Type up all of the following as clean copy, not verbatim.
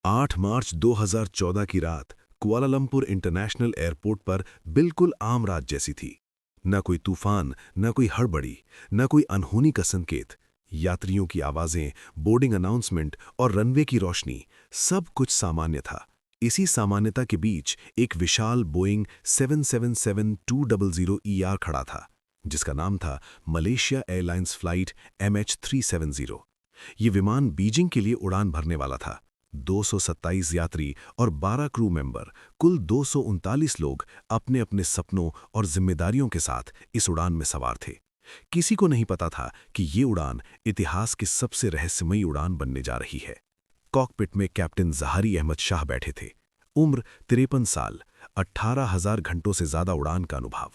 8 मार्च 2014 की रात Kuala Lumpur international airport पर बिल्कुल आम रात जैसी थी। न कोई तूफान, न कोई हड़बड़ी, न कोई अनहोनी का संकेत। यात्रियों की आवाजें, बोर्डिंग अनाउंसमेंट और रनवे की रोशनी, सब कुछ सामान्य था। इसी सामान्यता के बीच एक विशाल बोइंग 777-200 ER खड़ा था, जिसका नाम था मलेशिया एयरलाइंस फ्लाइट MH370। ये विमान बीजिंग के लिए उड़ान भरने वाला था। 227 यात्री और 12 क्रू मेंबर, कुल 239 लोग अपने अपने सपनों और जिम्मेदारियों के साथ इस उड़ान में सवार थे। किसी को नहीं पता था कि ये उड़ान इतिहास की सबसे रहस्यमयी उड़ान बनने जा रही है। कॉकपिट में कैप्टन जहारी अहमद शाह बैठे थे। उम्र 53 साल, 18,000 घंटों से ज्यादा उड़ान का अनुभव,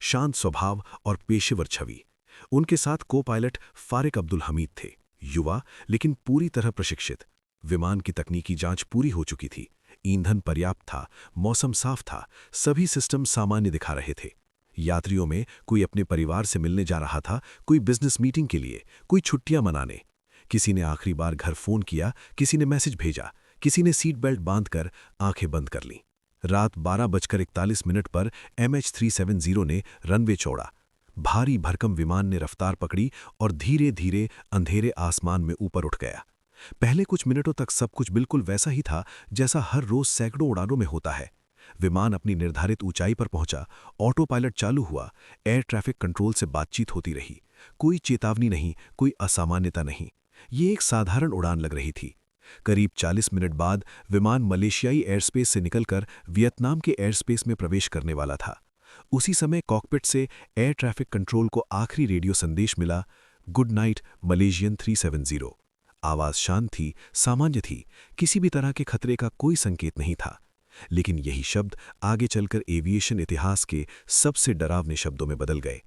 शांत स्वभाव और पेशेवर छवि। उनके साथ को पायलट फारिक अब्दुल हमीद थे, युवा लेकिन पूरी तरह प्रशिक्षित। विमान की तकनीकी जांच पूरी हो चुकी थी, ईंधन पर्याप्त था, मौसम साफ था, सभी सिस्टम सामान्य दिखा रहे थे। यात्रियों में कोई अपने परिवार से मिलने जा रहा था, कोई बिजनेस मीटिंग के लिए, कोई छुट्टियां मनाने। किसी ने आखिरी बार घर फोन किया, किसी ने मैसेज भेजा, किसी ने सीट बेल्ट बांधकर आंखें बंद कर लीं। रात 12:41 पर MH370 ने रनवे छोड़ा। भारी भरकम विमान ने रफ्तार पकड़ी और धीरे धीरे अंधेरे आसमान में ऊपर उठ गया। पहले कुछ मिनटों तक सब कुछ बिल्कुल वैसा ही था जैसा हर रोज सैकड़ों उड़ानों में होता है। विमान अपनी निर्धारित ऊंचाई पर पहुंचा, ऑटो पायलट चालू हुआ, एयर ट्रैफिक कंट्रोल से बातचीत होती रही। कोई चेतावनी नहीं, कोई असामान्यता नहीं। ये एक साधारण उड़ान लग रही थी। करीब 40 मिनट बाद विमान मलेशियाई एयरस्पेस से निकलकर वियतनाम के एयरस्पेस में प्रवेश करने वाला था। उसी समय कॉकपिट से एयर ट्रैफिक कंट्रोल को आखिरी रेडियो संदेश मिला, गुड नाइट मलेशियन 370। आवाज शांत थी, सामान्य थी, किसी भी तरह के खतरे का कोई संकेत नहीं था। लेकिन यही शब्द आगे चलकर एविएशन इतिहास के सबसे डरावने शब्दों में बदल गए।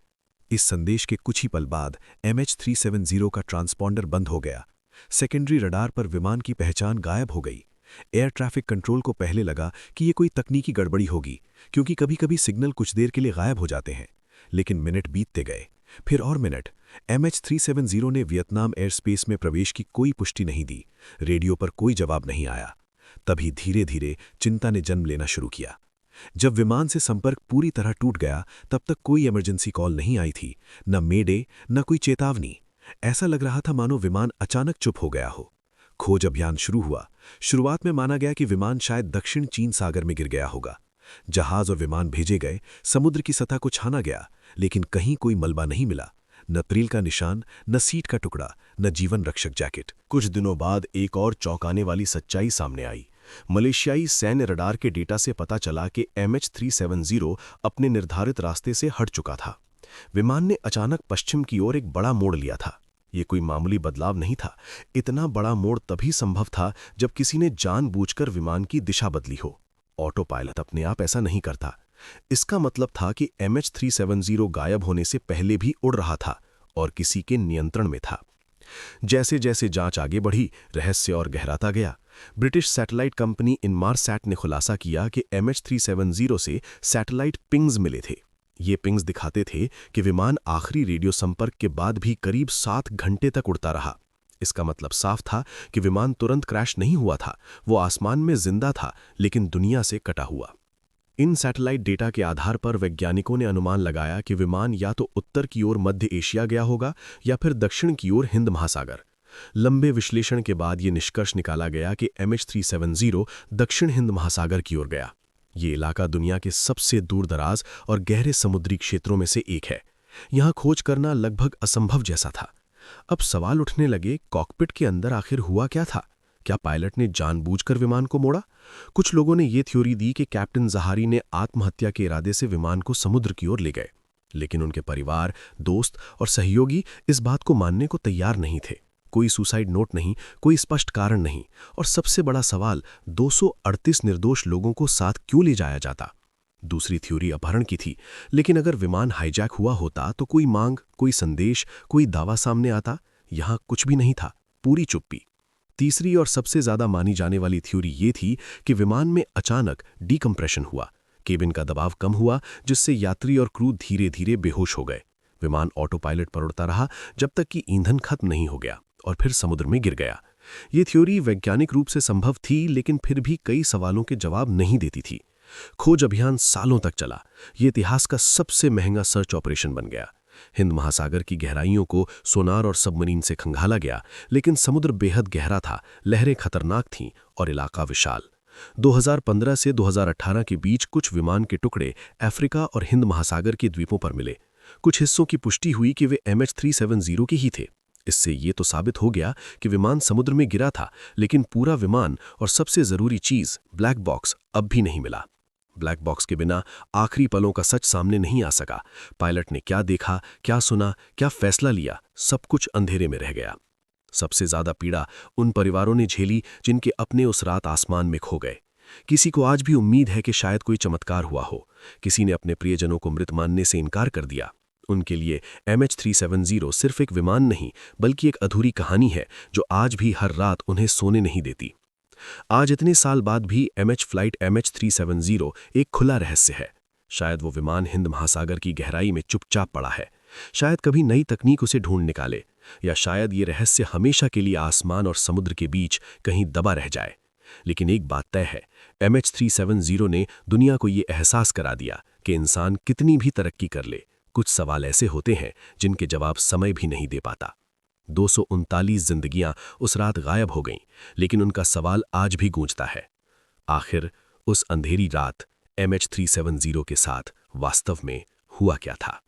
इस संदेश के कुछ ही पल बाद MH370 का ट्रांसपॉन्डर बंद हो गया। सेकेंडरी रडार पर विमान की पहचान गायब हो गई। एयर ट्रैफिक कंट्रोल को पहले लगा कि ये कोई तकनीकी गड़बड़ी होगी, क्योंकि कभी-कभी सिग्नल कुछ देर के लिए गायब हो जाते हैं। लेकिन मिनट बीतते गए, फिर और मिनट। MH370 ने वियतनाम एयरस्पेस में प्रवेश की कोई पुष्टि नहीं दी, रेडियो पर कोई जवाब नहीं आया। तभी धीरे धीरे चिंता ने जन्म लेना शुरू किया। जब विमान से संपर्क पूरी तरह टूट गया, तब तक कोई इमरजेंसी कॉल नहीं आई थी, न मेडे, न कोई चेतावनी। ऐसा लग रहा था मानो विमान अचानक चुप हो गया हो। खोज अभियान शुरू हुआ। शुरुआत में माना गया कि विमान शायद दक्षिण चीन सागर में गिर गया होगा। जहाज और विमान भेजे गए, समुद्र की सतह को छाना गया, लेकिन कहीं कोई मलबा नहीं मिला। न प्रील का निशान, न सीट का टुकड़ा, न जीवन रक्षक जैकेट। कुछ दिनों बाद एक और चौंकाने वाली सच्चाई सामने आई। मलेशियाई सैन्य रडार के डेटा से पता चला कि MH370 अपने निर्धारित रास्ते से हट चुका था। विमान ने अचानक पश्चिम की ओर एक बड़ा मोड़ लिया था। ये कोई मामूली बदलाव नहीं था। इतना बड़ा मोड़ तभी संभव था जब किसी ने जानबूझकर विमान की दिशा बदली हो। ऑटो पायलट अपने आप ऐसा नहीं करता। इसका मतलब था कि MH370 गायब होने से पहले भी उड़ रहा था और किसी के नियंत्रण में था। जैसे जैसे जांच आगे बढ़ी, रहस्य और गहराता गया। ब्रिटिश सैटेलाइट कंपनी इनमारसैट ने खुलासा किया कि MH370 से सैटेलाइट पिंग्स मिले थे। ये पिंग्स दिखाते थे कि विमान आखिरी रेडियो संपर्क के बाद भी करीब 7 घंटे तक उड़ता रहा। इसका मतलब साफ था कि विमान तुरंत क्रैश नहीं हुआ था, वो आसमान में जिंदा था, लेकिन दुनिया से कटा हुआ। इन सैटेलाइट डेटा के आधार पर वैज्ञानिकों ने अनुमान लगाया कि विमान या तो उत्तर की ओर मध्य एशिया गया होगा या फिर दक्षिण की ओर हिंद महासागर। लंबे विश्लेषण के बाद ये निष्कर्ष निकाला गया कि MH370 दक्षिण हिंद महासागर की ओर गया। ये इलाका दुनिया के सबसे दूरदराज और गहरे समुद्री क्षेत्रों में से एक है। यहाँ खोज करना लगभग असंभव जैसा था। अब सवाल उठने लगे, कॉकपिट के अंदर आखिर हुआ क्या था? क्या पायलट ने जानबूझकर विमान को मोड़ा? कुछ लोगों ने यह थ्योरी दी कि कैप्टन जहारी ने आत्महत्या के इरादे से विमान को समुद्र की ओर ले गए। लेकिन उनके परिवार, दोस्त और सहयोगी इस बात को मानने को तैयार नहीं थे। कोई सुसाइड नोट नहीं, कोई स्पष्ट कारण नहीं, और सबसे बड़ा सवाल, 238 निर्दोष लोगों को साथ क्यों ले जाया जाता? दूसरी थ्योरी अपहरण की थी, लेकिन अगर विमान हाईजैक हुआ होता तो कोई मांग, कोई संदेश, कोई दावा सामने आता। यहां कुछ भी नहीं था, पूरी चुप्पी। तीसरी और सबसे ज्यादा मानी जाने वाली थ्योरी ये थी कि विमान में अचानक डीकम्प्रेशन हुआ। केबिन का दबाव कम हुआ, जिससे यात्री और क्रू धीरे धीरे बेहोश हो गए। विमान ऑटो पायलट पर उड़ता रहा जब तक कि ईंधन खत्म नहीं हो गया और फिर समुद्र में गिर गया। ये थ्योरी वैज्ञानिक रूप से संभव थी, लेकिन फिर भी कई सवालों के जवाब नहीं देती थी। खोज अभियान सालों तक चला। ये इतिहास का सबसे महंगा सर्च ऑपरेशन बन गया। हिंद महासागर की गहराइयों को सोनार और सबमरीन से खंगाला गया, लेकिन समुद्र बेहद गहरा था, लहरें खतरनाक थीं और इलाका विशाल। 2015 से 2018 के बीच कुछ विमान के टुकड़े अफ्रीका और हिंद महासागर के द्वीपों पर मिले। कुछ हिस्सों की पुष्टि हुई कि वे MH370 के ही थे। इससे ये तो साबित हो गया कि विमान समुद्र में गिरा था, लेकिन पूरा विमान और सबसे जरूरी चीज ब्लैक बॉक्स अब भी नहीं मिला। ब्लैक बॉक्स के बिना आखिरी पलों का सच सामने नहीं आ सका। पायलट ने क्या देखा, क्या सुना, क्या फैसला लिया, सब कुछ अंधेरे में रह गया। सबसे ज्यादा पीड़ा उन परिवारों ने झेली जिनके अपने उस रात आसमान में खो गए। किसी को आज भी उम्मीद है कि शायद कोई चमत्कार हुआ हो। किसी ने अपने प्रियजनों को मृत मानने से इनकार कर दिया। उनके लिए MH370 सिर्फ एक विमान नहीं, बल्कि एक अधूरी कहानी है जो आज भी हर रात उन्हें सोने नहीं देती। आज इतने साल बाद भी फ्लाइट MH370 एक खुला रहस्य है। शायद वो विमान हिंद महासागर की गहराई में चुपचाप पड़ा है। शायद कभी नई तकनीक उसे ढूंढ निकाले, या शायद ये रहस्य हमेशा के लिए आसमान और समुद्र के बीच कहीं दबा रह जाए। लेकिन एक बात तय है, MH370 ने दुनिया को ये एहसास करा दिया कि इंसान कितनी भी तरक्की कर ले, कुछ सवाल ऐसे होते हैं जिनके जवाब समय भी नहीं दे पाता। 239 जिंदगियां उस रात गायब हो गईं, लेकिन उनका सवाल आज भी गूंजता है। आखिर उस अंधेरी रात MH370 के साथ वास्तव में हुआ क्या था?